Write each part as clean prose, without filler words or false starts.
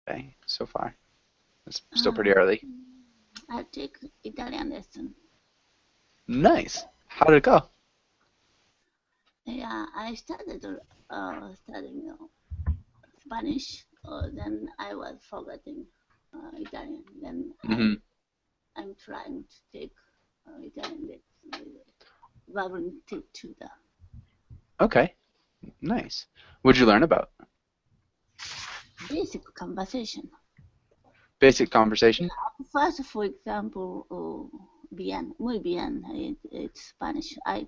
today so far? It's still pretty early. I take Italian lesson. Nice. How did it go? Yeah, I started studying Spanish. Then I was forgetting Italian. Then I'm trying to take Italian lesson. Verbal tutor. Okay. Nice. What'd you learn about? Basic conversation. Basic conversation? First, for example, bien, muy bien. It's Spanish. I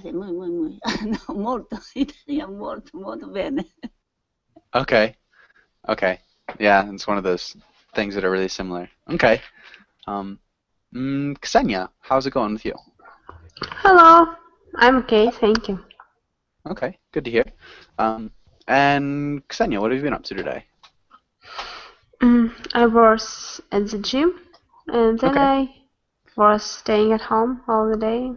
say muy. No, molto. Italian, molto bene. Okay. Okay. Yeah, it's one of those things that are really similar. Okay. Ksenia, how's it going with you? Hello, I'm okay, thank you. Okay, good to hear. And Ksenia, what have you been up to today? I was at the gym, and then I was staying at home all the day.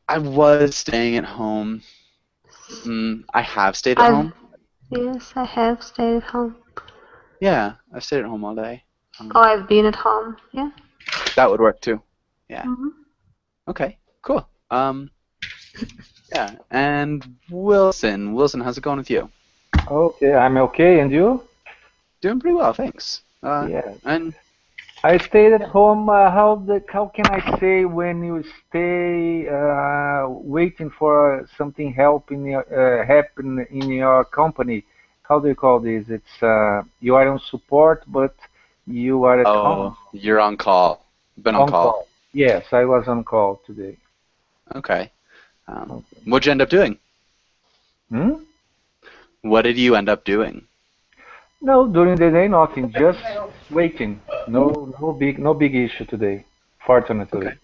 I was staying at home. I have stayed at home. Yes, I have stayed at home. Yeah, I've stayed at home all day. I've been at home, yeah. That would work too. Yeah. Mm-hmm. Okay, cool. Yeah, and Wilson, how's it going with you? Okay, I'm okay, and you? Doing pretty well, thanks. Yeah. And I stayed at home. How can I say when you stay waiting for something happen in your company? How do you call this? It's you are on support, but you are at home. Oh, you're on call. Been on call. Yes, I was on call today. Okay. What'd you end up doing? What did you end up doing? No, during the day nothing, just waiting. No big issue today, fortunately. Okay.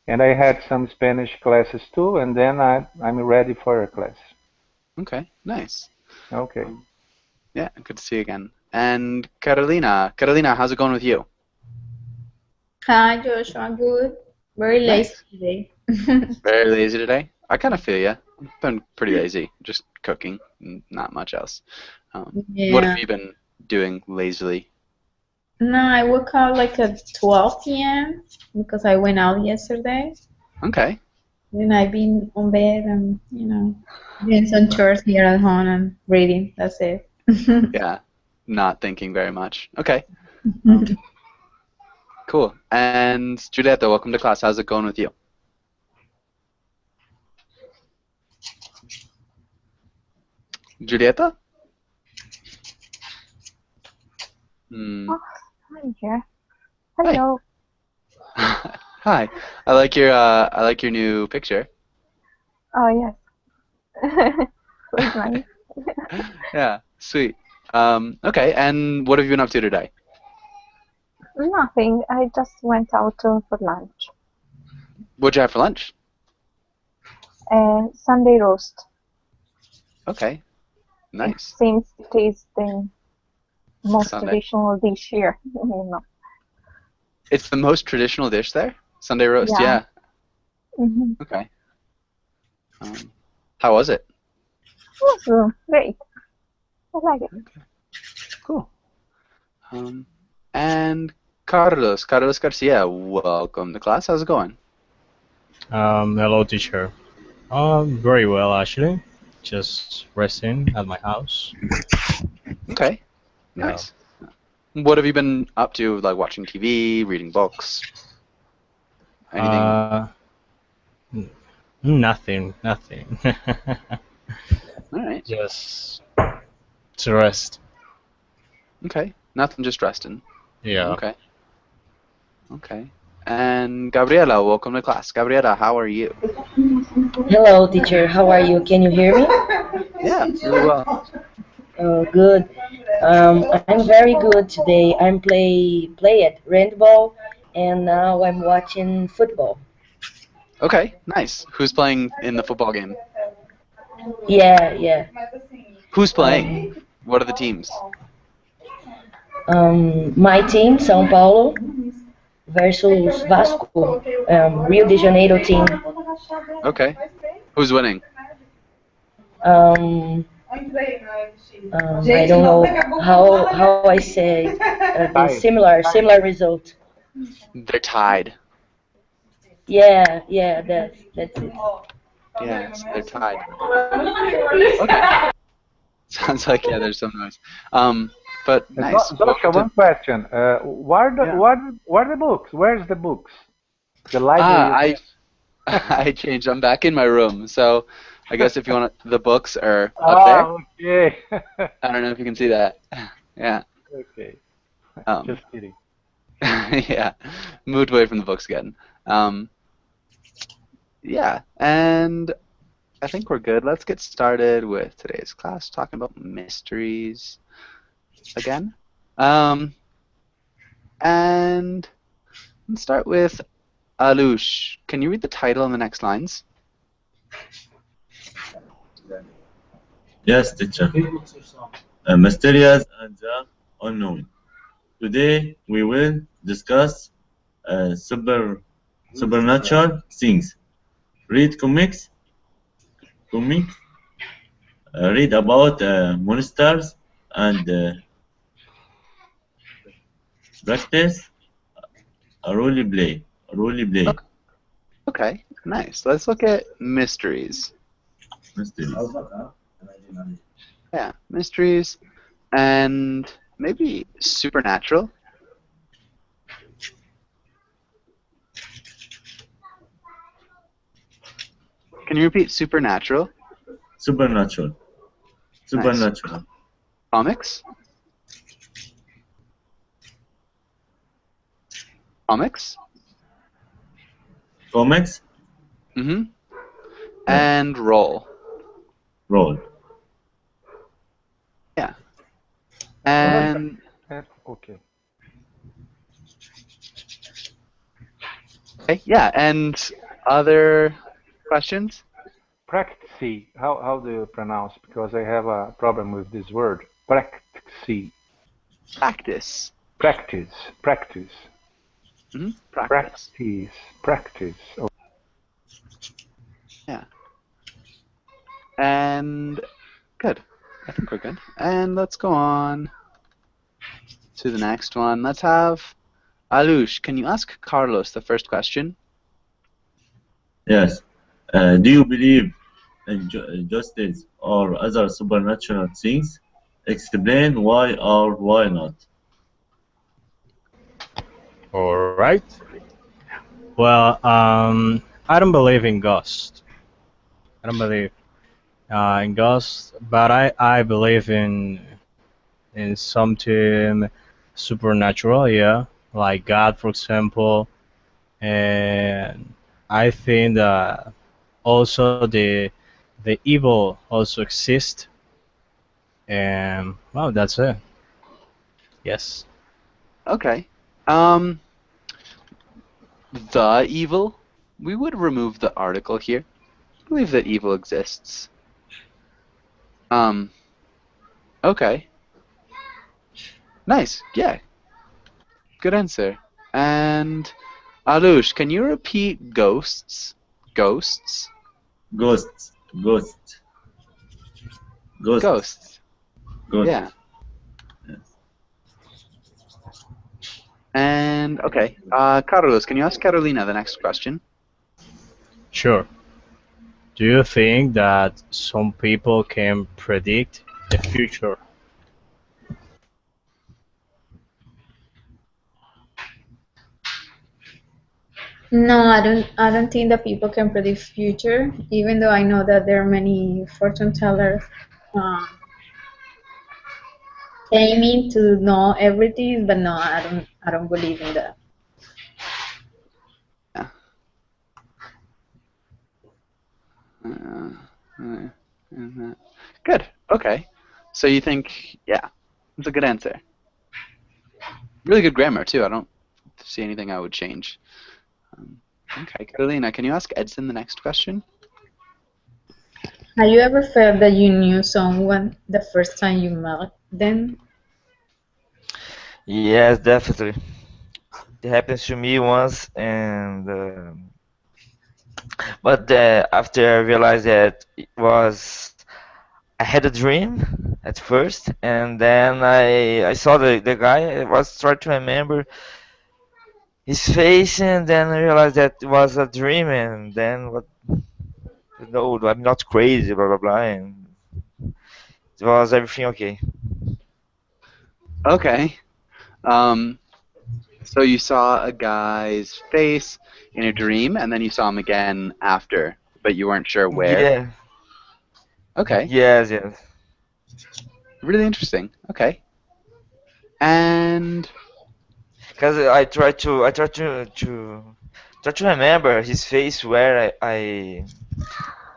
And I had some Spanish classes too, and then I'm ready for a class. Okay, nice. Okay. Yeah, good to see you again. And Carolina, how's it going with you? Hi, Josh. I'm good. Very lazy today. Very lazy today? I kind of feel you. I've been pretty lazy, just cooking, not much else. What have you been doing lazily? No, I woke up like at 12 p.m. because I went out yesterday. Okay. Then I've been on bed and, doing some chores here at home and reading. That's it. Yeah, not thinking very much. Okay. Cool. And Julieta, welcome to class. How's it going with you? Julieta? Oh, I'm here. Hello. Hi. I like your new picture. Oh yes. It's nice. Yeah, sweet. Okay, and what have you been up to today? Nothing. I just went out for lunch. What'd you have for lunch? Sunday roast. Okay. Nice. It seems it is the most traditional dish here. It's the most traditional dish there? Sunday roast, yeah. Okay. How was it? It was great. I like it. Okay. Cool. And Carlos Garcia, welcome to class. How's it going? Hello, teacher. Very well, actually. Just resting at my house. Okay. Nice. What have you been up to? Like watching TV, reading books? Anything? Nothing. All right. Just to rest. Okay. Nothing, just resting. Yeah. Okay. And Gabriela, welcome to class. Gabriela, how are you? Hello, teacher. How are you? Can you hear me? Yeah, really well. Oh, good. I'm very good today. I'm play at handball, and now I'm watching football. Okay, nice. Who's playing in the football game? Yeah. Who's playing? What are the teams? My team, São Paulo, versus Vasco, Rio de Janeiro team. Okay. Who's winning? I don't know how I say the similar result. They're tied. Yeah, that's it. Yeah, so they're tied. Okay. Sounds like yeah, there's some noise. But nice. Joshua, one question. Where are the books? Where's the books? The library. I changed. I'm back in my room, so I guess if you want the books are up there. Okay. I don't know if you can see that. Yeah. Okay. Just kidding. Yeah, moved away from the books again. Yeah, and I think we're good. Let's get started with today's class, talking about mysteries again. And let's start with Alush. Can you read the title in the next lines? Yes, teacher. Mysterious and the unknown. Today we will discuss supernatural things. Read comics. Read about monsters and practice a role play. Okay, nice. Let's look at mysteries. Yeah, mysteries and maybe supernatural. Can you repeat supernatural? Supernatural. Nice. Comics? Comics? Comics? Mm-hmm. And roll. Yeah. And okay. Okay, yeah, and other questions? Practice. How do you pronounce? Because I have a problem with this word. Practice. Practice. Practice. Mm-hmm. Practice. Oh. Yeah. And good. I think we're good. And let's go on to the next one. Let's have Alush. Can you ask Carlos the first question? Yes. Do you believe in justice or other supernatural things? Explain why or why not. Alright. Well, I don't believe in ghosts. I don't believe in ghosts, but I believe in something supernatural, yeah, like God, for example. And I think that also the evil also exists. And well, that's it. Yes. Okay. The evil? We would remove the article here. I believe that evil exists. Okay. Nice. Yeah. Good answer. And Alush, can you repeat ghosts? Ghosts. Yeah. And okay, Carlos, can you ask Carolina the next question? Sure. Do you think that some people can predict the future? No, I don't think that people can predict future, even though I know that there are many fortune tellers claiming to know everything, but no, I don't believe in that. Good. Okay. So you think, yeah, that's a good answer. Really good grammar too. I don't see anything I would change. Okay, Carolina, can you ask Edson the next question? Have you ever felt that you knew someone the first time you met them? Yes, definitely. It happens to me once, and but after I realized that it was I had a dream at first, and then I saw the guy. I was trying to remember his face, and then I realized that it was a dream, and then what? No, I'm not crazy, blah blah blah, and it was everything okay. Okay. Um, so you saw a guy's face in a dream, and then you saw him again after, but you weren't sure where. Yeah. Okay. Yes, yes. Really interesting. Okay. And Because I try to remember his face where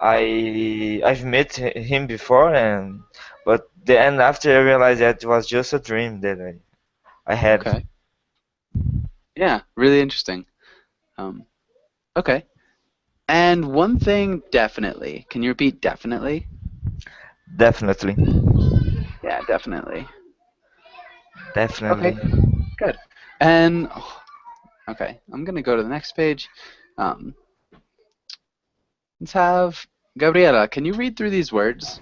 I've met him before, and but then after I realized that it was just a dream that I had. okay. Yeah, really interesting. Okay. And one thing definitely. Can you repeat definitely? Definitely. Yeah, definitely. Definitely. Okay. Good. And okay, I'm gonna go to the next page. Let's have Gabriela. Can you read through these words?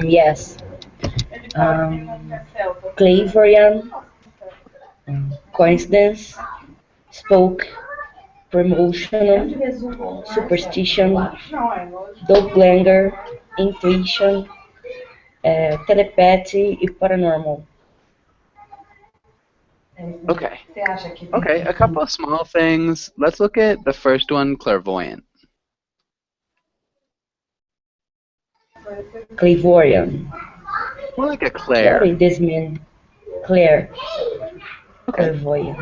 Yes. Clairvoyant, coincidence, spoke, promotional, superstition, doppelganger, intuition, telepathy e paranormal. Okay. Okay, a couple of small things. Let's look at the first one, clairvoyant. Clairvoyant. More like a What clair. does this mean? Claire. Okay. Clairvoyant.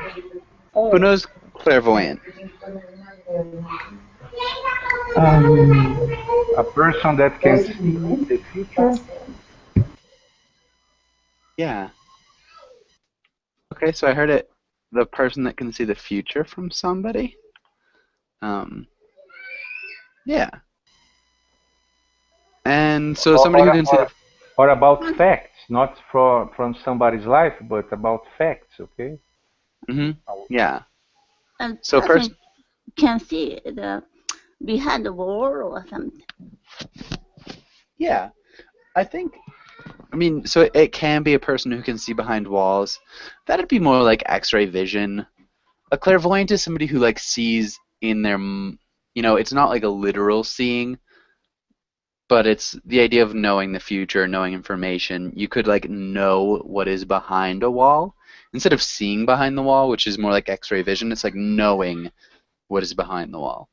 Who knows clairvoyant? A person that can see the future. Yeah. Okay, so I heard it. The person that can see the future from somebody. Yeah. And so somebody who can see the Or about facts, not from somebody's life, but about facts, okay? Yeah. And So person can see the behind the wall or something. Yeah. I mean, so it can be a person who can see behind walls. That'd be more like X-ray vision. A clairvoyant is somebody who like sees in their, it's not like a literal seeing, but it's the idea of knowing the future, knowing information. You could like know what is behind a wall instead of seeing behind the wall, which is more like X-ray vision. It's like knowing what is behind the wall.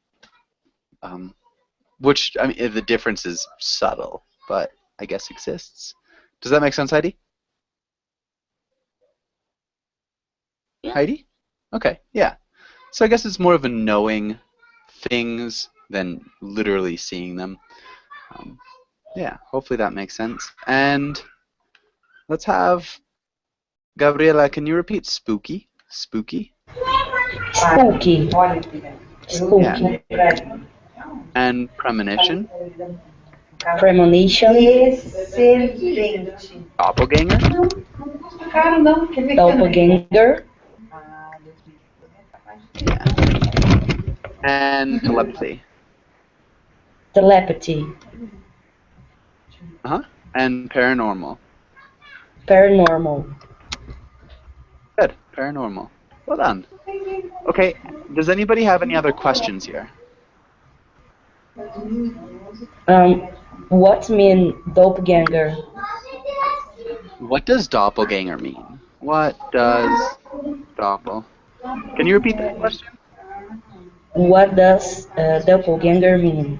Which, I mean, the difference is subtle, but I guess exists. Does that make sense, Heidi? Yeah. Heidi? Okay, yeah. So I guess it's more of a knowing things than literally seeing them. Yeah, hopefully that makes sense. And let's have Gabriela, can you repeat spooky? Spooky? Spooky. Spooky. Yeah. And premonition? Premonition. Doppelganger? Doppelganger. Yeah. And telepathy? Telepathy. Uh-huh. And paranormal? Paranormal. Good. Paranormal. Well done. Okay, does anybody have any other questions here? What mean doppelganger? What does doppelganger mean? What does doppel? Can you repeat that question? What does doppelganger mean?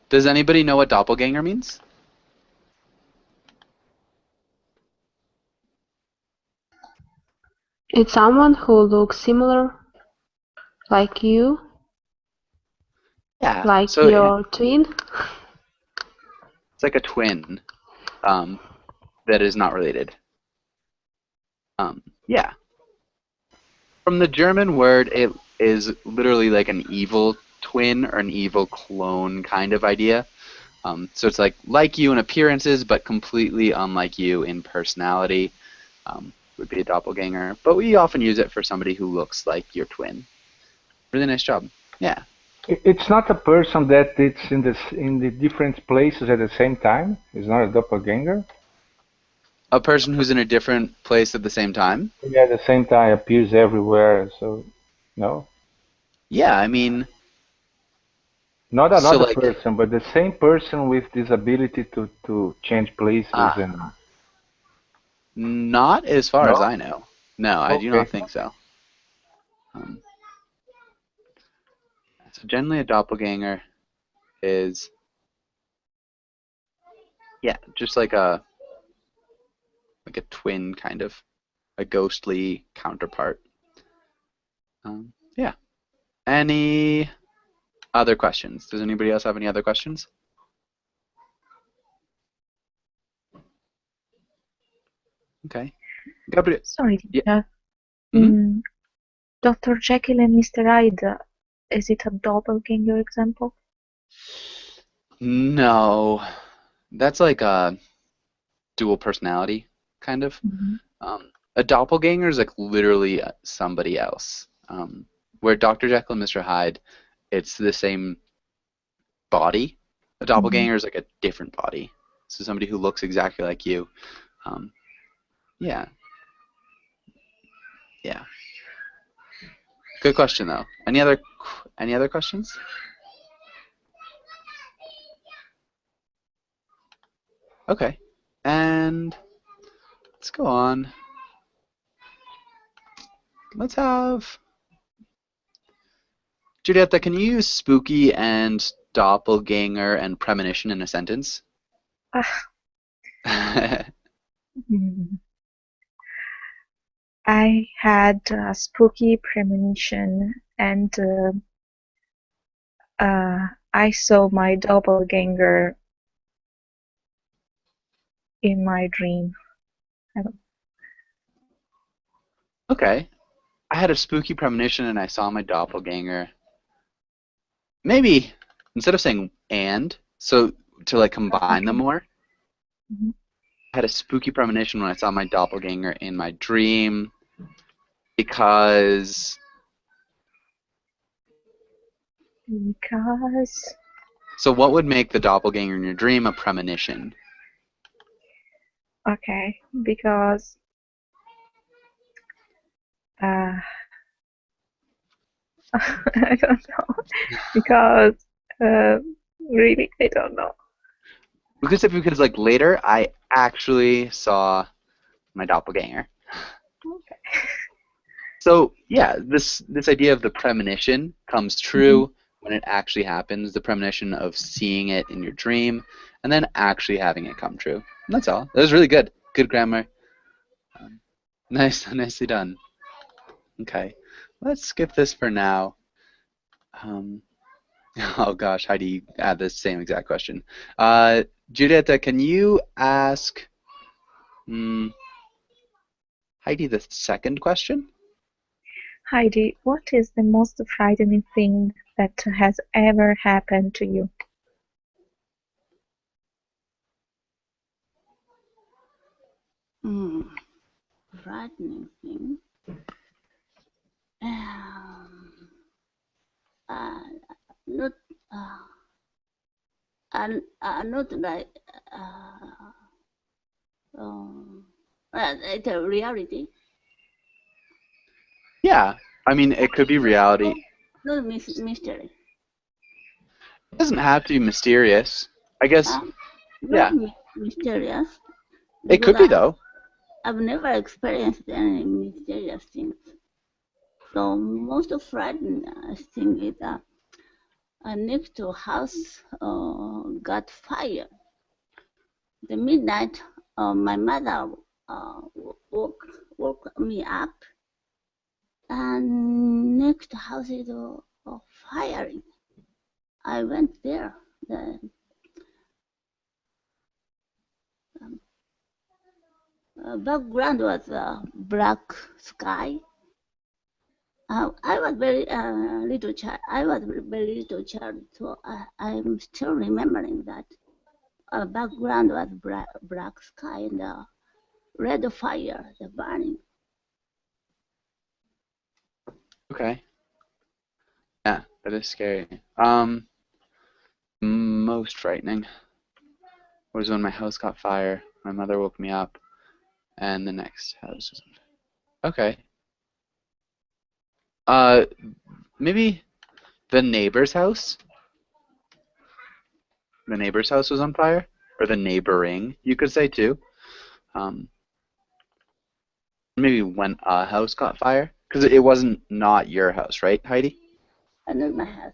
Does anybody know what doppelganger means? It's someone who looks similar, like you, Yeah. like so your twin. It's like a twin that is not related. Yeah. From the German word, it is literally like an evil twin or an evil clone kind of idea. So it's like you in appearances, but completely unlike you in personality. Would be a doppelganger. But we often use it for somebody who looks like your twin. Really nice job. Yeah. It's not a person that it's in the different places at the same time. It's not a doppelganger. A person who's in a different place at the same time? Yeah, at the same time appears everywhere. So, no, Yeah, I mean, not so another like, person, but the same person with this ability to change places ah, and not as far as no. I know. No, I do not Okay. think so. Um, so generally a doppelganger is, yeah, just like a twin kind of, a ghostly counterpart. Yeah. Any other questions? Does anybody else have any other questions? Okay. Gabriel. Sorry, Yeah. teacher. Mhm. Dr. Jekyll and Mr. Hyde, is it a doppelganger example? No, that's like a dual personality kind of. Mhm. A doppelganger is like literally somebody else. Where Dr. Jekyll and Mr. Hyde, it's the same body. A doppelganger is like a different body. So somebody who looks exactly like you. Um, yeah, yeah. Good question though. Any other questions? Okay. And let's go on. Let's have Julieta, can you use spooky and doppelganger and premonition in a sentence? Mm. I had a spooky premonition, and I saw my doppelganger in my dream. I don't- Okay. I had a spooky premonition and I saw my doppelganger. Maybe instead of saying and, so to like combine them more, Mhm. I had a spooky premonition when I saw my doppelganger in my dream because Because so what would make the doppelganger in your dream a premonition? okay, because uh, I don't know. Because really, I don't know. Because like later I actually saw my doppelganger. Okay. So yeah, this idea of the premonition comes true when it actually happens. The premonition of seeing it in your dream, and then actually having it come true. And that's all. That was really good. Good grammar. Nicely done. Okay, let's skip this for now. Oh gosh, Heidi had the same exact question. Julieta, can you ask Heidi the second question? Heidi, what is the most frightening thing that has ever happened to you? Frightening thing. Uh, not not like it's a reality. Yeah, I mean it could be reality. Not mystery. It doesn't have to be mysterious. I guess. Not Yeah. mysterious. It could be though. I've never experienced any mysterious things. So most frightening thing is next to house got fire. The midnight, my mother woke me up, and next house is firing. I went there. The background was black sky. I was very little child. I was very little child, so I'm still remembering that. Background was black sky and red fire, the burning. Okay. Yeah, that is scary. Most frightening was when my house caught fire. My mother woke me up, and the next house was on fire. Okay. Maybe the neighbor's house. The neighbor's house was on fire, or the neighboring, you could say too. Maybe when a house caught fire, because it wasn't not your house, right, Heidi? Not my house.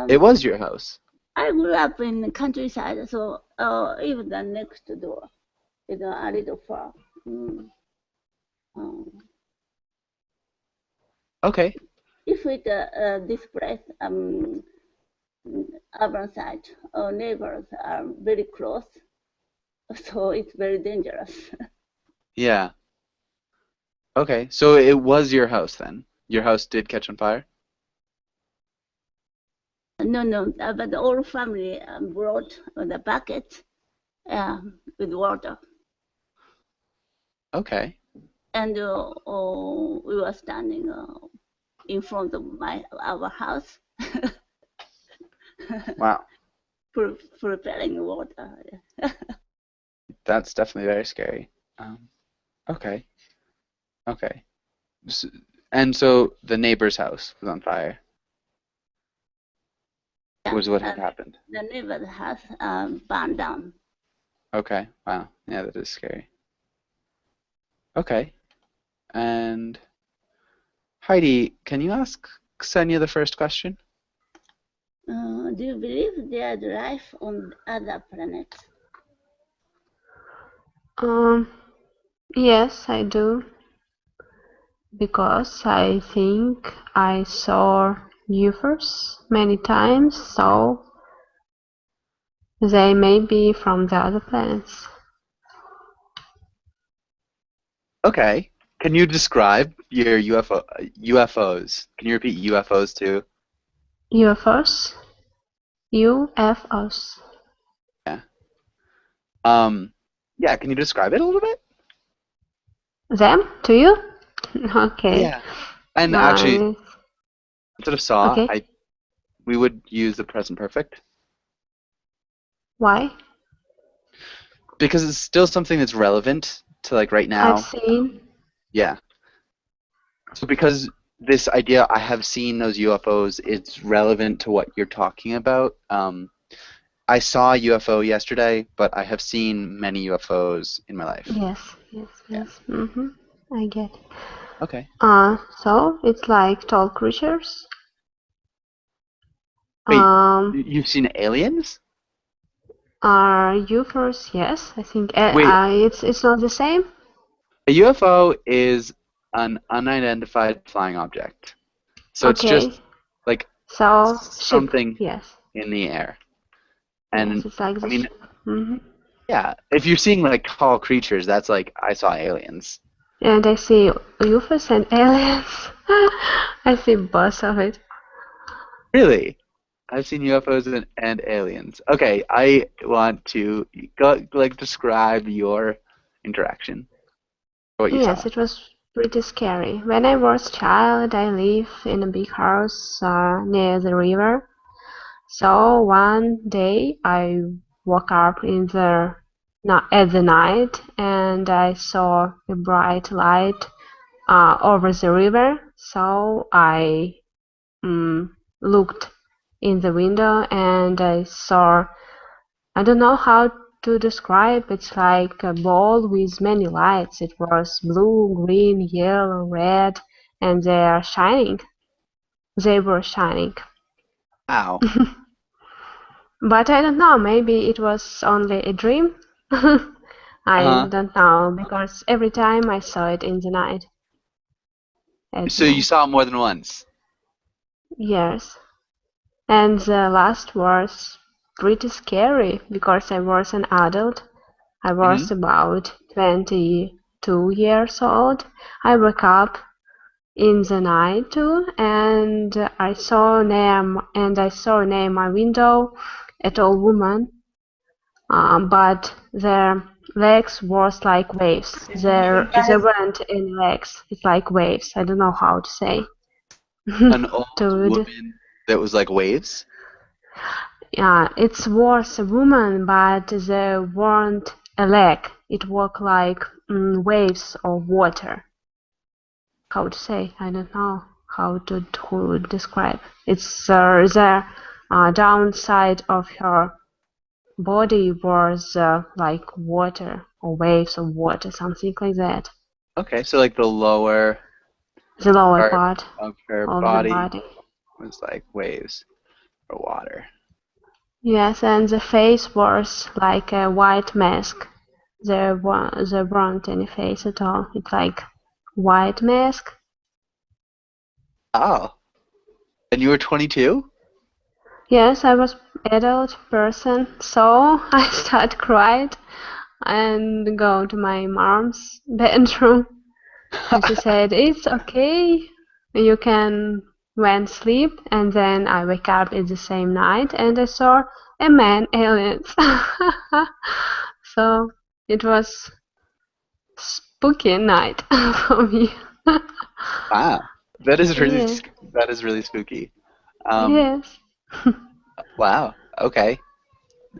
It was your house. I grew up in the countryside, so even the next door is a little far. Okay. If it this place urban side or neighbors are very close, so it's very dangerous. Yeah. Okay, so it was your house then. Your house did catch on fire? No, but the whole family brought the bucket with water. Okay. And we were standing in front of our house. Wow. Preparing water. That's definitely very scary. Okay. Okay. And so the neighbor's house was on fire. Was what had happened. The neighbor's house burned down. Okay. Wow. Yeah, that is scary. Okay. And Heidi, can you ask Ksenia the first question? Do you believe there is life on other planets? Yes, I do. Because I think I saw UFOs many times, so they may be from the other planets. Okay. Can you describe your UFOs? Can you repeat UFOs too? UFOs? UFOs. Yeah. Yeah, can you describe it a little bit? Them? To you? Okay. Yeah. And actually, instead of saw, okay. we would use the present perfect. Why? Because it's still something that's relevant to like right now. I've seen. Yeah. So because this idea, I have seen those UFOs, it's relevant to what you're talking about. I saw a UFO yesterday, but I have seen many UFOs in my life. Yes. Mm-hmm. I get it. Okay. So it's like tall creatures. Wait, you've seen aliens? Are UFOs? Yes, I think it's not the same. A UFO is an unidentified flying object. So it's just like something in the air. And yes, it's like this. I mean, mm-hmm. Yeah, if you're seeing like tall creatures, that's like I saw aliens. And I see UFOs and aliens. I see both of it. Really? I've seen UFOs and aliens. Okay, I want to describe your interaction. What you yes, saw. it was pretty scary. When I was a child, I lived in a big house near the river. So one day I woke up at the night and I saw a bright light over the river. So I looked in the window and I saw, I don't know how to describe, it's like a ball with many lights. It was blue, green, yellow, red, and they are shining. They were shining. Ow. But I don't know, maybe it was only a dream. I don't know, because every time I saw it in the night. So you saw it more than once? Yes. And the last was pretty scary, because I was an adult. I was about 22 years old. I woke up in the night too, and I saw near my window a tall woman, but their legs was like waves. There weren't any legs. It's like waves. I don't know how to say. An old woman that was like waves? Yeah, it was a woman, but there weren't a leg. It walked like waves of water. How to say? I don't know how to describe. It's the downside of her body was like water or waves of water, something like that. Okay, so like the lower The lower part part of her of the body body. was like waves or water. Yes, and the face was like a white mask. There weren't any face at all. It's like white mask. Oh, and you were 22? Yes, I was adult person, so I started crying and go to my mom's bedroom. And she said, "It's okay, you can went sleep." And then I wake up in the same night and I saw a man aliens. So it was spooky night for me. Wow, that is really Yeah. that is really spooky. Um, Yes. wow. Okay.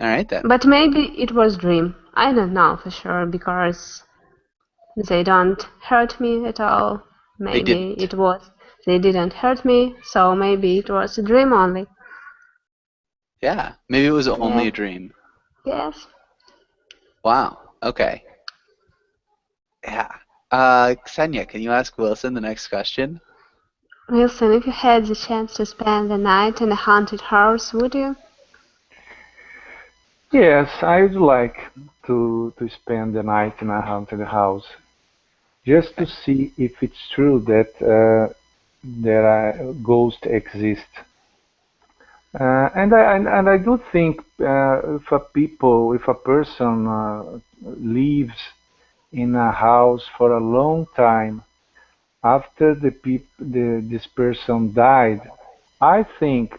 All right then. But maybe it was dream. I don't know for sure because they don't hurt me at all. They Maybe didn't. it was they didn't hurt me, so maybe it was a dream only. Yeah. Maybe it was only Yeah. a dream. Yes. Wow. Okay. Yeah. Ksenia, can you ask Wilson the next question? Wilson, if you had the chance to spend the night in a haunted house, would you? Yes, I would like to spend the night in a haunted house just to see if it's true that there are ghosts exist. And I do think if a person lives in a house for a long time after this person died, I think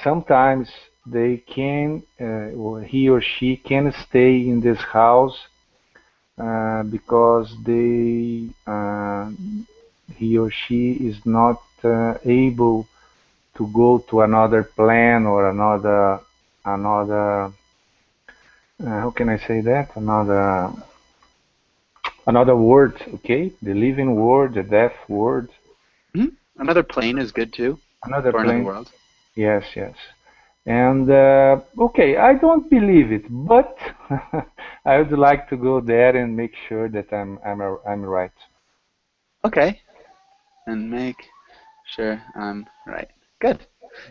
sometimes they can or he or she can stay in this house because he or she is not able to go to another plan or another how can I say that, another word, okay, the living world, the death world, Another plane is good too, another or another plane. world. Yes, yes. And okay, I don't believe it, but I would like to go there and make sure that I'm right. Okay. And make sure I'm right. Good.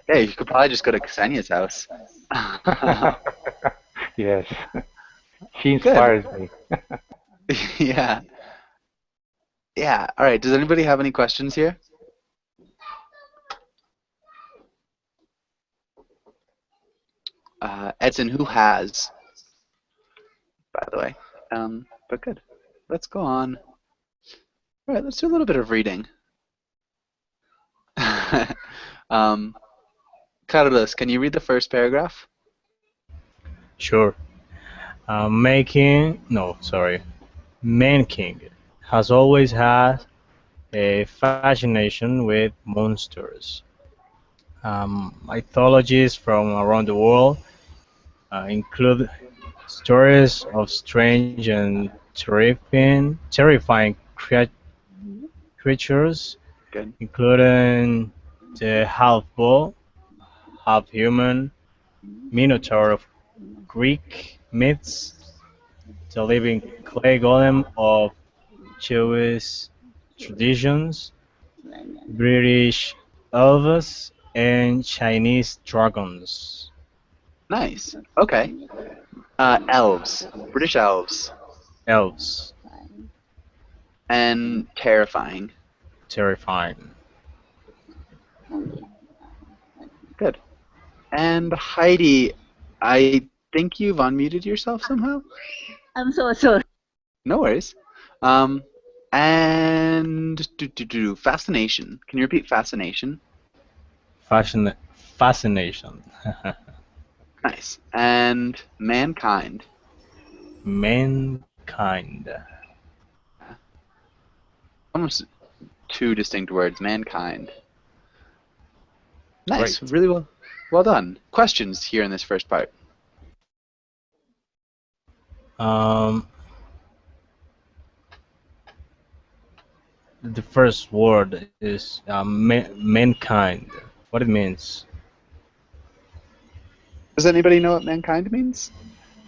Yeah, you could probably just go to Ksenia's house. Yes, she Good. inspires me. Yeah. Yeah. All right. Does anybody have any questions here? Edson, who has, by the way. But good. Let's go on. All right, let's do a little bit of reading. Carlos, can you read the first paragraph? Sure. Man King has always had a fascination with monsters. Mythologies from around the world include stories of strange and terrifying creatures, Good. including the half-bull, half-human Minotaur of Greek myths, the living clay golem of Jewish traditions, British elves, and Chinese dragons. Nice. Okay. Elves. British elves. Elves. And terrifying. Terrifying. Good. And Heidi, I think you've unmuted yourself somehow? I'm so sorry. No worries. And fascination. Can you repeat fascination? Fascination. Nice. And mankind. Mankind. Almost two distinct words. Mankind. Nice. Great. Really well done. Questions here in this first part? Um, the first word is mankind. What it means? Does anybody know what mankind means?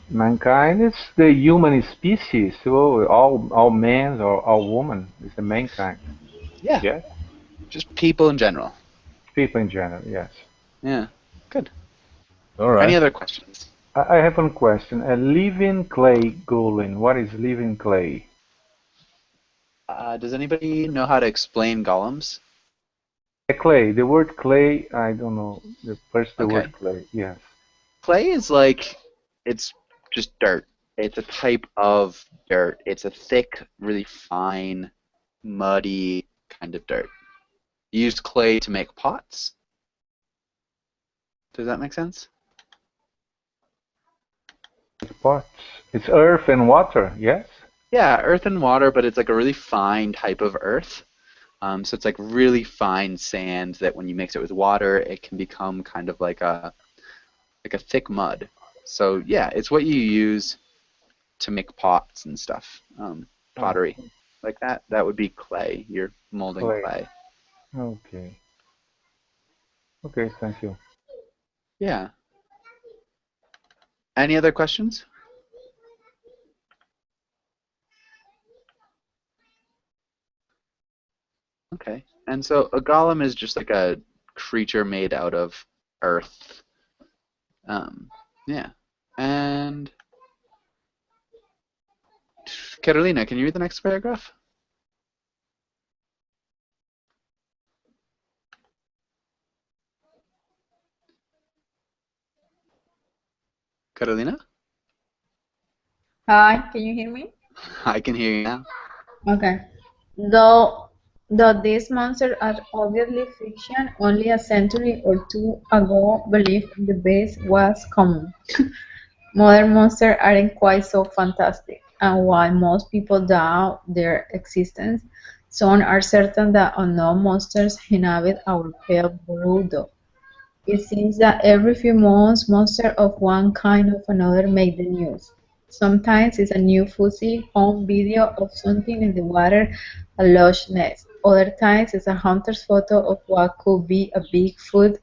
Mankind is the human species. So all men or all women is the mankind. Yeah. Yes. Just people in general. People in general. Yes. Yeah. Good. All right. Any other questions? I have one question. A living clay golem. What is living clay? Does anybody know how to explain golems? Clay. The word clay. I don't know. The Okay. word clay. Yes. Clay is like, it's just dirt. It's a type of dirt. It's a thick, really fine, muddy kind of dirt. You use clay to make pots. Does that make sense? Pots. It's earth and water. Yes. Yeah, earth and water, but it's like a really fine type of earth. So it's like really fine sand that when you mix it with water, it can become kind of like a thick mud. So yeah, it's what you use to make pots and stuff. Pottery, like that. That would be clay. You're molding Clay. clay. Okay. Okay. Thank you. Yeah. Any other questions? Okay. And so a golem is just like a creature made out of earth. Yeah. And Carolina, can you read the next paragraph? Carolina? Hi, can you hear me? I can hear you now. Okay. Though these monsters are obviously fiction, only a century or two ago belief in the beast was common. Modern monsters aren't quite so fantastic, and while most people doubt their existence, some are certain that unknown monsters inhabit our pale blue. It seems that every few months, monsters of one kind or another make the news. Sometimes it's a new fuzzy home video of something in the water, a Loch Ness. Other times it's a hunter's photo of what could be a Bigfoot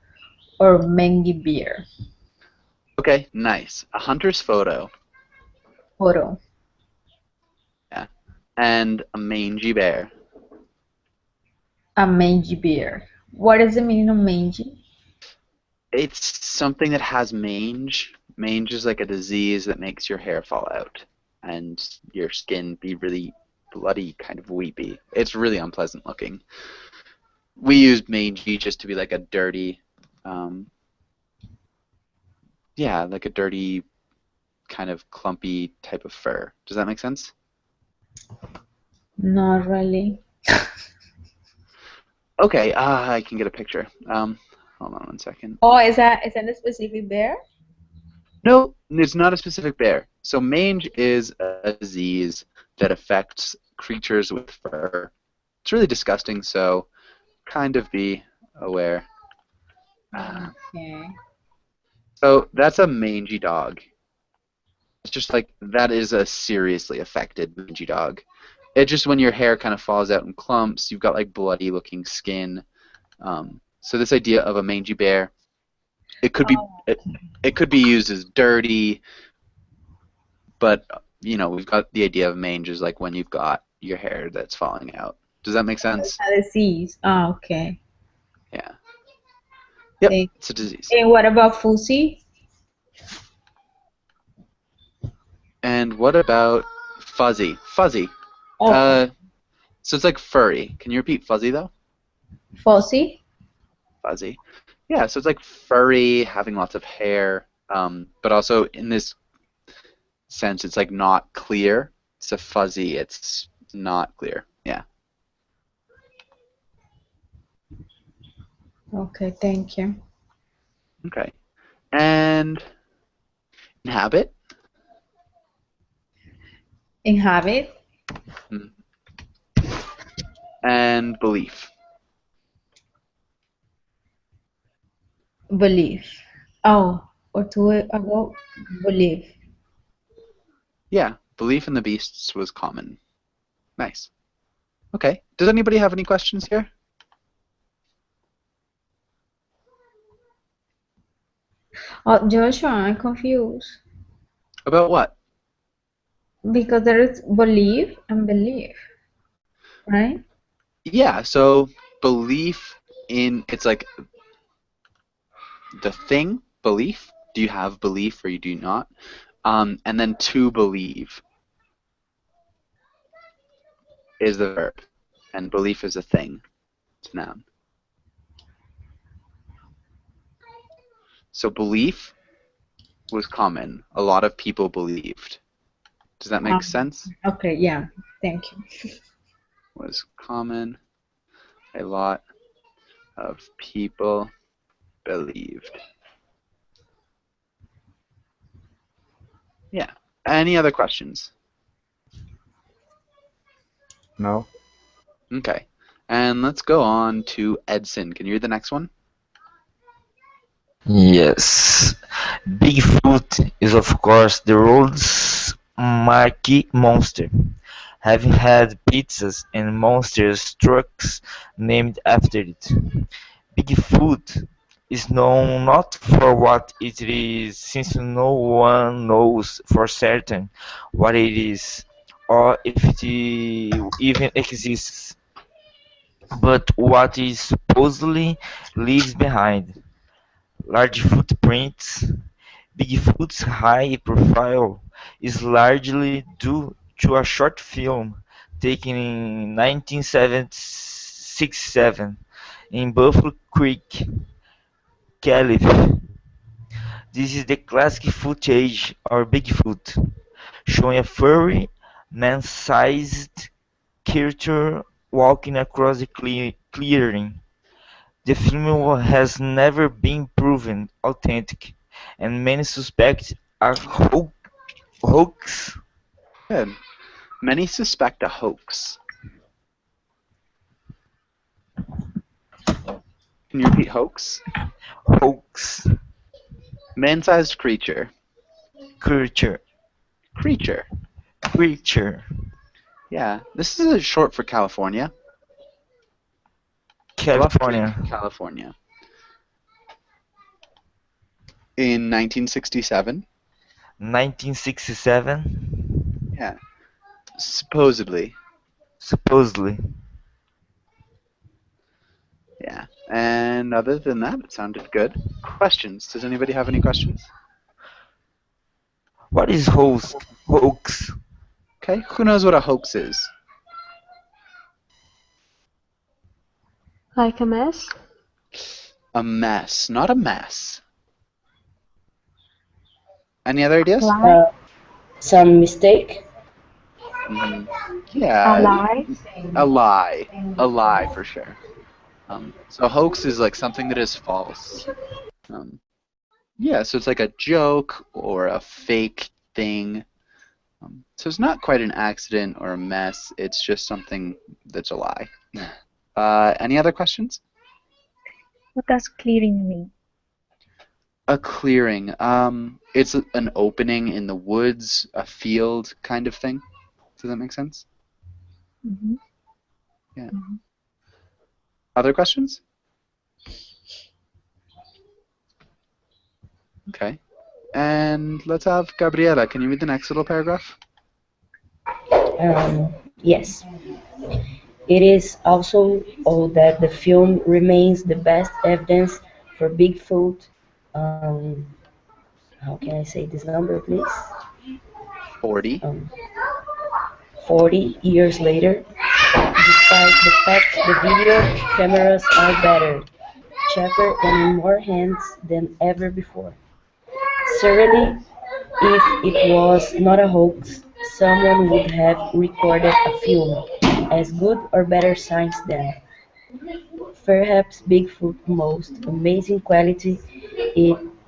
or mangy bear. Okay, nice. A hunter's photo. Photo. Yeah. And a mangy bear. A mangy bear. What is the meaning of mangy? It's something that has mange. Mange is like a disease that makes your hair fall out and your skin be really bloody, kind of weepy. It's really unpleasant looking. We use mangy just to be like a dirty, yeah, like a dirty, kind of clumpy type of fur. Does that make sense? Not really. Okay, I can get a picture. Hold on one second. Oh, is that a specific bear? No, it's not a specific bear. So mange is a disease that affects creatures with fur. It's really disgusting, so kind of be aware. Okay. So that's a mangy dog. It's just like that is a seriously affected mangy dog. It's just when your hair kind of falls out in clumps, you've got like bloody looking skin. So this idea of a mangy bear, it could be it could be used as dirty, but you know we've got the idea of mange is like when you've got your hair that's falling out. Does that make sense? A disease. Oh, okay. Yeah. Yep, Okay. it's a disease. And what about fuzzy? And what about fuzzy? Fuzzy. Oh, So it's like furry. Can you repeat fuzzy though? fuzzy? Fuzzy. Yeah, so it's like furry, having lots of hair, but also in this sense, it's like not clear. It's a fuzzy. It's not clear. Yeah. Okay, thank you. Okay. And inhabit. Inhabit? And belief. believe. Oh, or 2 ago, believe. Yeah, belief in the beasts was common. Nice. Okay. Does anybody have any questions here? Oh, Joshua, I'm confused. About what? Because there is believe and believe, right? Yeah, so belief it's like the thing, belief. Do you have belief or you do not? And then to believe is the verb, and belief is a thing. It's a noun. So belief was common. A lot of people believed. Does that make sense? Okay, yeah. Thank you. Was common. A lot of people believed. Yeah. Any other questions? No. Okay. And let's go on to Edson. Can you read the next one? Yes. Bigfoot is of course the world's marquee monster, having had pizzas and monster trucks named after it. Bigfoot is known not for what it is, since no one knows for certain what it is, or if it even exists, but what it supposedly leaves behind. Large footprints. Bigfoot's high profile is largely due to a short film taken in 1967 in Buffalo Creek, California. This is the classic footage of Bigfoot, showing a furry, man-sized creature walking across a clearing. The film has never been proven authentic, and many suspect a hoax. Good. Many suspect a hoax. Can you repeat hoax? Hoax. Man-sized creature. Creature. Creature. Creature. Yeah. This is short for California. California. Bluff Creek, California. In 1967. 1967. Yeah. Supposedly. Supposedly. Yeah. And other than that, it sounded good. Questions? Does anybody have any questions? What is hoax? Hoax. Okay. Who knows what a hoax is? Like a mess? A mess, not a mess. Any other ideas? Some mistake. Yeah. A lie? A lie. A lie for sure. So hoax is like something that is false. Yeah, so it's like a joke or a fake thing. So it's not quite an accident or a mess. It's just something that's a lie. Any other questions? What does clearing mean? A clearing. It's an opening in the woods, a field kind of thing. Does that make sense? Mm-hmm. Yeah. Mm-hmm. Other questions? Okay. And let's have Gabriela. Can you read the next little paragraph? Yes. It is also that the film remains the best evidence for Bigfoot. How can I say this number, please? 40. 40 years later, despite the fact the video cameras are better, cheaper, and in more hands than ever before. Certainly, if it was not a hoax, someone would have recorded a film as good or better science than. Perhaps Bigfoot's most amazing quality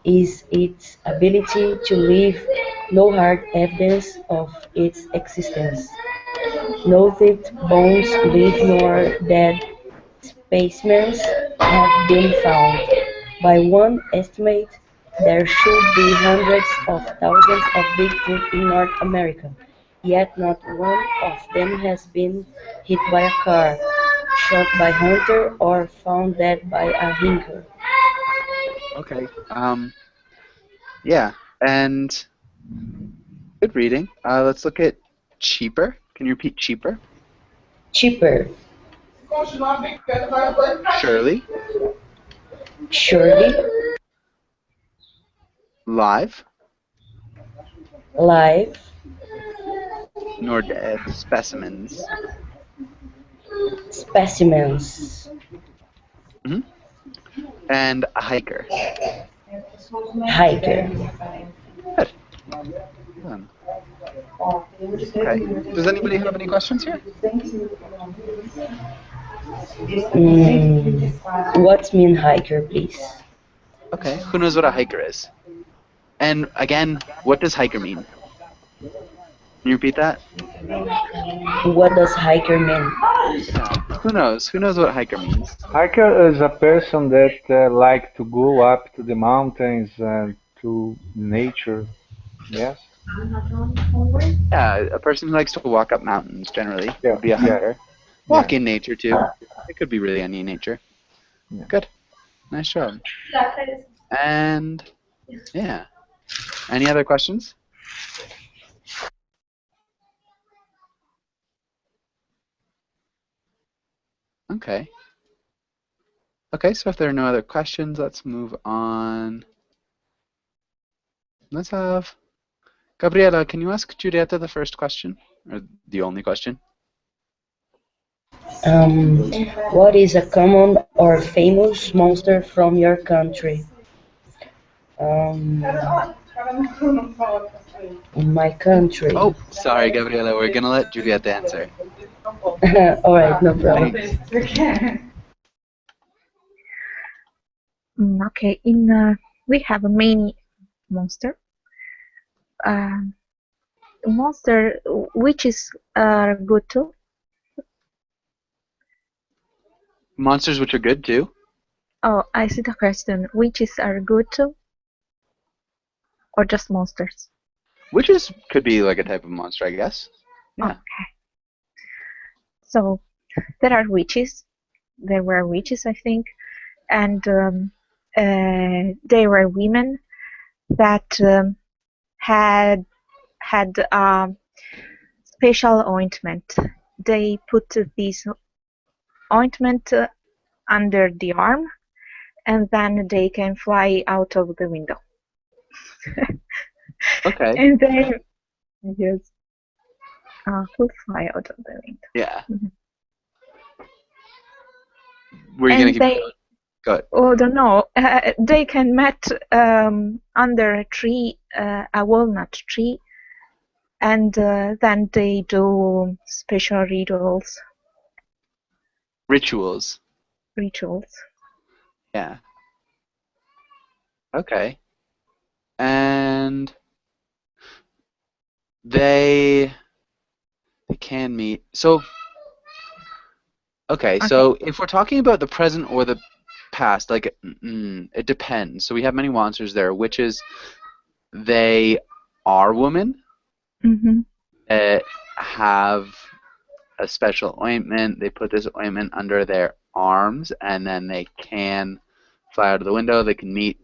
is its ability to leave no hard evidence of its existence. No thick bones leave nor dead specimens have been found, By one estimate, there should be hundreds of thousands of Bigfoot in North America, yet not one of them has been hit by a car, shot by hunter, or found dead by a hinker. Okay. Yeah, and good reading. Let's look at cheaper. Can you repeat cheaper? Cheaper. Surely. Surely. Live. Live. Nor dead. Specimens. Specimens. Hmm. And a hiker. Hiker. Good. Done. Okay. Does anybody have any questions here? What mean hiker, please? Okay. Who knows what a hiker is? And again, what does hiker mean? Can you repeat that? What does hiker mean? Yeah. Who knows? Who knows what hiker means? Hiker is a person that like to go up to the mountains and to nature. Yes. Yeah, a person who likes to walk up mountains generally Yeah, would be a yeah. hiker. Walk Yeah. in nature too. It could be really any nature. Yeah. Good. Nice job. And yeah. Any other questions? Okay. Okay, so if there are no other questions, let's move on. Let's have Gabriela, can you ask Julieta the first question? Or the only question? What is a common or famous monster from your country? My country. Oh, sorry, Gabriela, we're gonna let Julieta answer. Alright, no problem. Thanks. Okay, we have many monster. Monster witches are good too. Monsters which are good too? Oh, I see the question. Witches are good too, or just monsters? Witches could be like a type of monster, I guess. Yeah. Okay. So there are witches. There were witches, I think, and they were women that had special ointment. They put this ointment under the arm, and then they can fly out of the window. Okay. And they yes, could fly out of the window. Yeah. Mhm. Were you And gonna keep they, going? Go ahead. oh, don't know. They can meet under a tree, a walnut tree, and then they do special rituals. Rituals. Rituals. Yeah. Okay. And they can meet. So okay, so if we're talking about the present or the past, like it depends. So we have many monsters there. Witches, they are women Mm-hmm. that have a special ointment. They put this ointment under their arms, and then they can fly out of the window. They can meet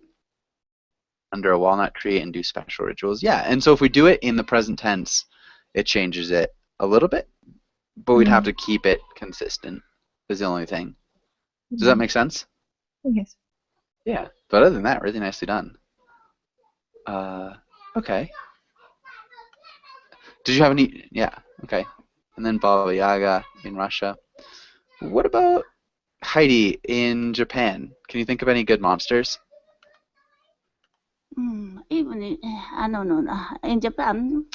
under a walnut tree and do special rituals. Yeah, and so if we do it in the present tense, it changes it a little bit, but we'd have to keep it consistent is the only thing. Does that make sense? Yes. Yeah, but other than that, really nicely done. Okay. Did you have any? Yeah, okay. And then Baba Yaga in Russia. What about Heidi in Japan? Can you think of any good monsters? Even in Japan,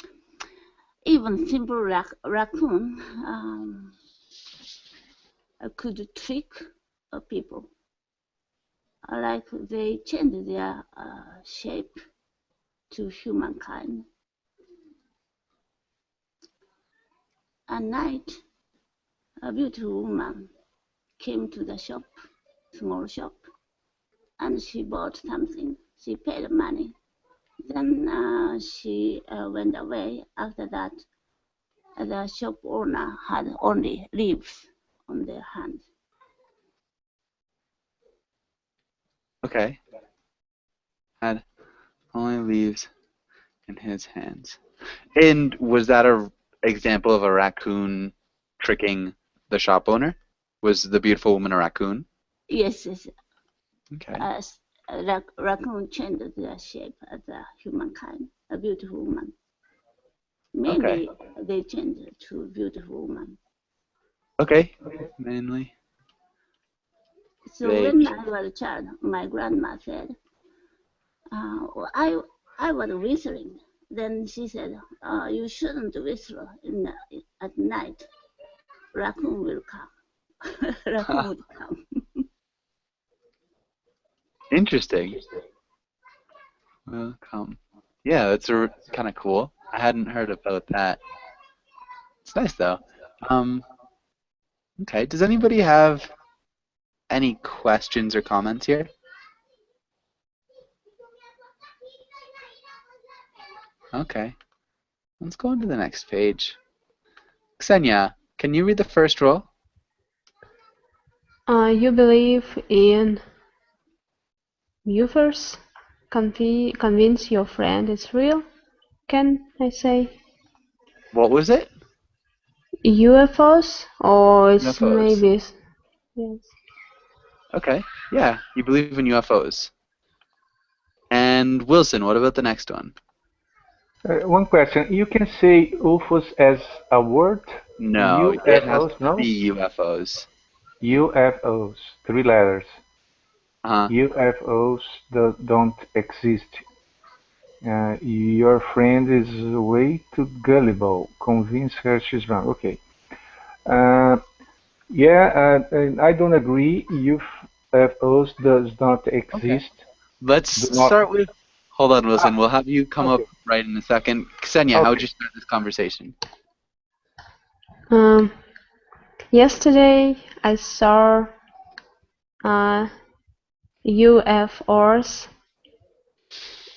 even simple raccoon could trick people. Like they change their shape to humankind. At night, a beautiful woman came to the shop, small shop, and she bought something. She paid money. Then she went away. After that, the shop owner had only leaves on their hands. Okay. Had only leaves in his hands. And was that a example of a raccoon tricking the shop owner? Was the beautiful woman a raccoon? Yes, yes. Okay. Raccoon changed their shape as a humankind, a beautiful woman. Okay. Mainly, they changed to beautiful woman. Okay. Mainly. So They when I was a child, my grandma said, I was whistling. Then she said, you shouldn't whistle at night. Raccoon will come. Raccoon would come. Interesting. Welcome. Yeah, that's kind of cool. I hadn't heard about that. It's nice though. Um, okay. Does anybody have any questions or comments here? Okay. Let's go on to the next page. Ksenia, can you read the first row? You believe in UFOs? Convince your friend it's real? Can I say What was it? UFOs? Or it's UFOs. maybe yes. Okay. Yeah, you believe in UFOs. And Wilson, what about the next one? One question. You can say UFOs as a word? No, it has UFOs, to no? be UFOs. UFOs, 3 letters. Uh-huh. UFOs don't exist. Your friend is way too gullible. Convince her she's wrong. Okay. And I don't agree. UFOs does not Okay. exist. Let's Do not. start with. Hold on, Wilson. We'll have you come up Okay. right in a second. Ksenia, how would Okay. you start this conversation? Yesterday I saw UFOs.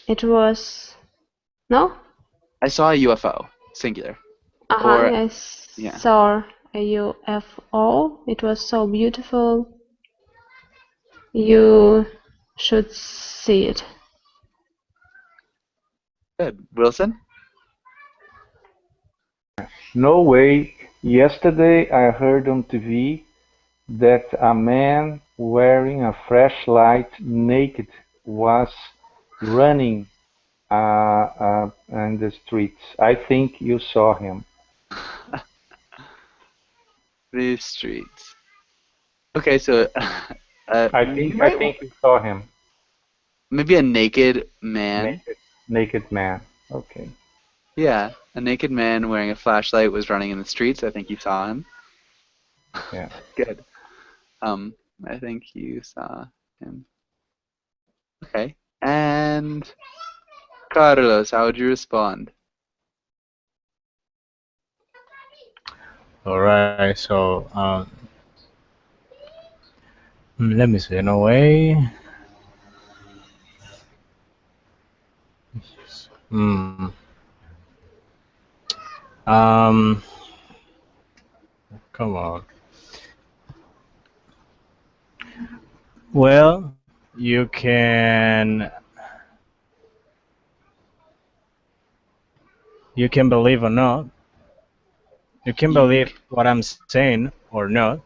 It was no? I saw a UFO, singular. I Yeah. saw a UFO. It was so beautiful. You should see it. Good. Wilson? No way. Yesterday I heard on TV that a man wearing a flashlight naked was running in the streets. I think you saw him. These streets. Okay, so I you think might you saw him. maybe a naked man. Naked man. Okay. Yeah, a naked man wearing a flashlight was running in the streets. I think you saw him. Yeah. Good. I think you saw him. Okay. And Carlos, how would you respond? Alright, so let me see in a way. Hmm. Um. Come on. Well, you can believe or not. You can believe what I'm saying or not.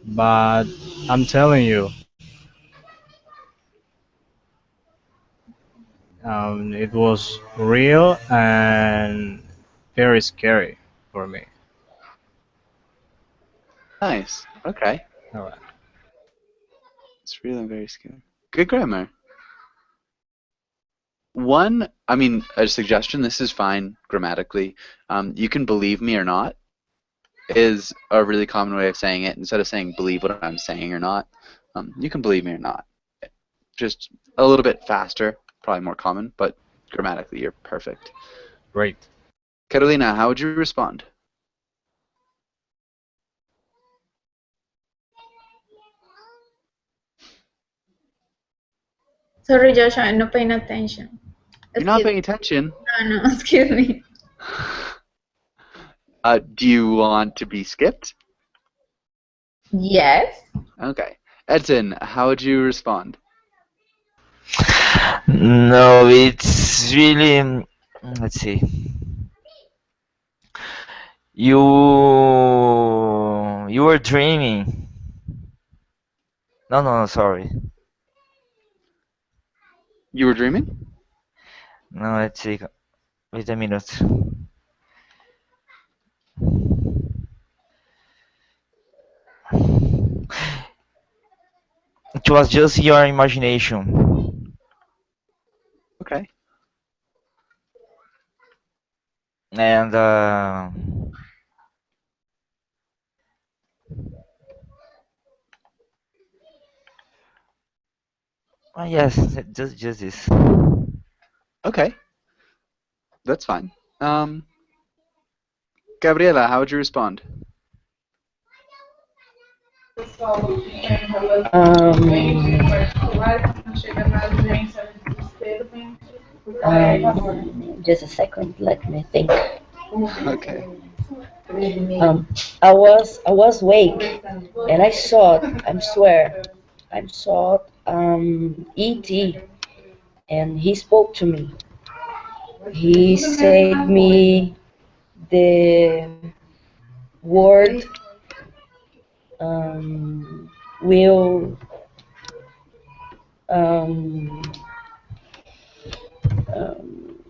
But I'm telling you, it was real and very scary for me. Nice. Okay. All right. It's really very scary. Good grammar. A suggestion, this is fine grammatically. You can believe me or not is a really common way of saying it. Instead of saying believe what I'm saying or not, you can believe me or not. Just a little bit faster, probably more common, but grammatically you're perfect. Great. Carolina, how would you respond? Sorry, Joshua, I'm not paying attention. You're not Excuse paying attention. No, excuse me. Do you want to be skipped? Yes. Okay. Edson, how would you respond? No, it's really. Let's see. You were dreaming. No, sorry. You were dreaming? No, let's see. Wait a minute. It was just your imagination. Okay. And yes, just this. Okay. That's fine. Gabriela, how would you respond? Just a second, let me think. Okay. I was awake and I saw it, I swear, I saw E.T. and he spoke to me. He said me the word will um, um,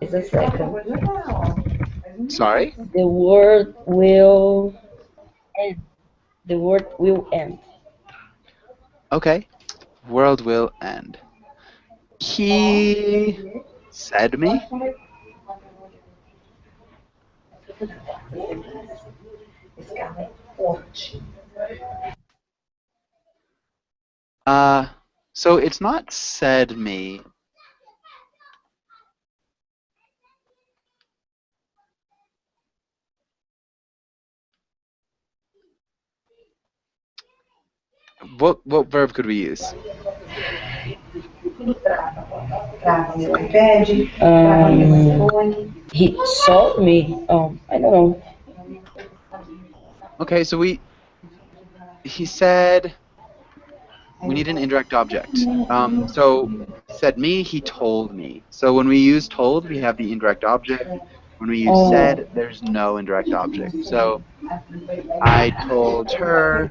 just a second. Sorry? The word will end. The word will end. Okay. World will end. He said me? So it's not said me. What verb could we use? He saw me. I don't know. Okay, so he said we need an indirect object. So said me, he told me. So when we use told, we have the indirect object. When we use said, there's no indirect object. So I told her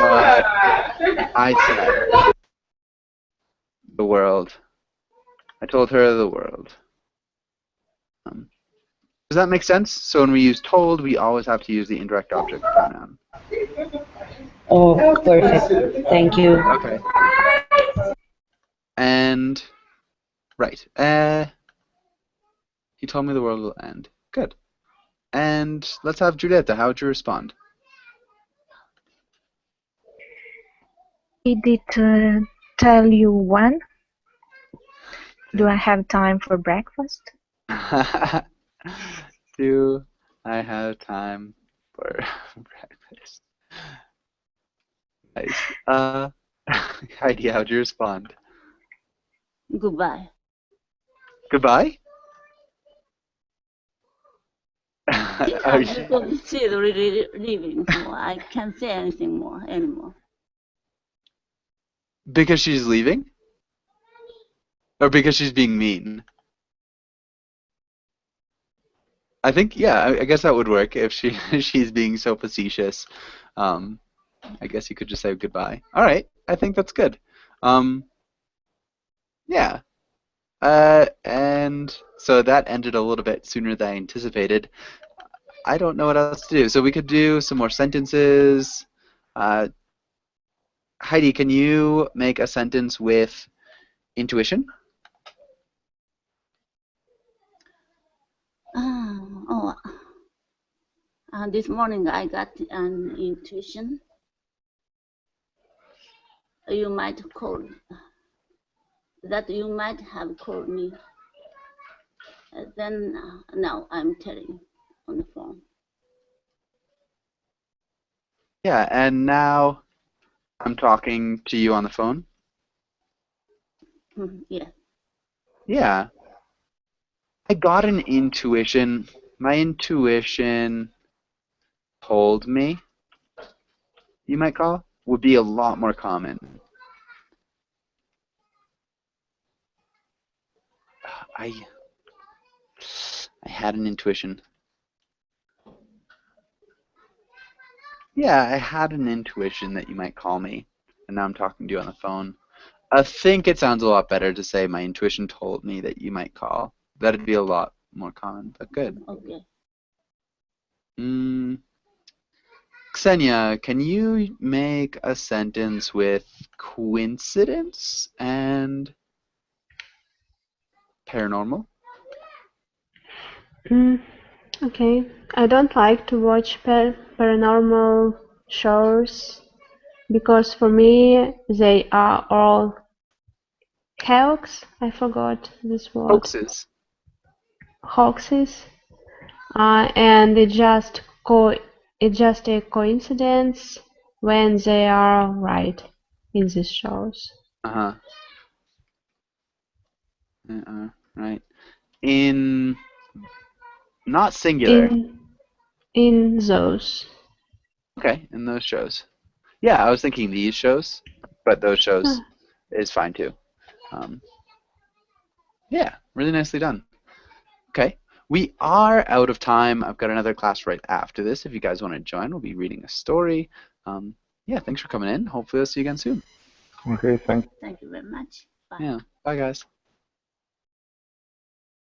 what I said. The world. I told her the world. Does that make sense? So when we use told, we always have to use the indirect object pronoun. Oh, perfect. Thank you. Okay. And right. He told me the world will end. Good. And let's have Julieta. How would you respond? He did tell you when? Do I have time for breakfast? Do I have time for breakfast? Nice. Heidi, how would you respond? Goodbye. Goodbye? Are Yeah, you, because she's really leaving, so I can't say anything more anymore. because she's leaving? Or because she's being mean? I think, yeah, I guess that would work if she's being so facetious. I guess you could just say goodbye. All right, I think that's good. Yeah. And so that ended a little bit sooner than I anticipated. I don't know what else to do. So we could do some more sentences. Heidi, can you make a sentence with intuition? This morning I got an intuition. You might call that you might have called me. Then now I'm telling you on the phone. Yeah, and now I'm talking to you on the phone? Yeah. Yeah. I got an intuition. My intuition told me, you might call, would be a lot more common. I had an intuition. Yeah, I had an intuition that you might call me, and now I'm talking to you on the phone. I think it sounds a lot better to say my intuition told me that you might call. That'd be a lot more common, but good. Okay. Ksenia, can you make a sentence with coincidence and paranormal? Okay. I don't like to watch paranormal shows because for me they are all hoax. I forgot this word. Hoaxes. Hoaxes. And it's just a coincidence when they are right in these shows. Uh-huh. Right. In not singular. In those. Okay, in those shows. Yeah, I was thinking these shows, but those shows is fine too. Yeah, really nicely done. Okay, we are out of time. I've got another class right after this. If you guys want to join, we'll be reading a story. Yeah, thanks for coming in. Hopefully I'll see you again soon. Okay, thanks. Thank you very much. Bye. Yeah, bye guys.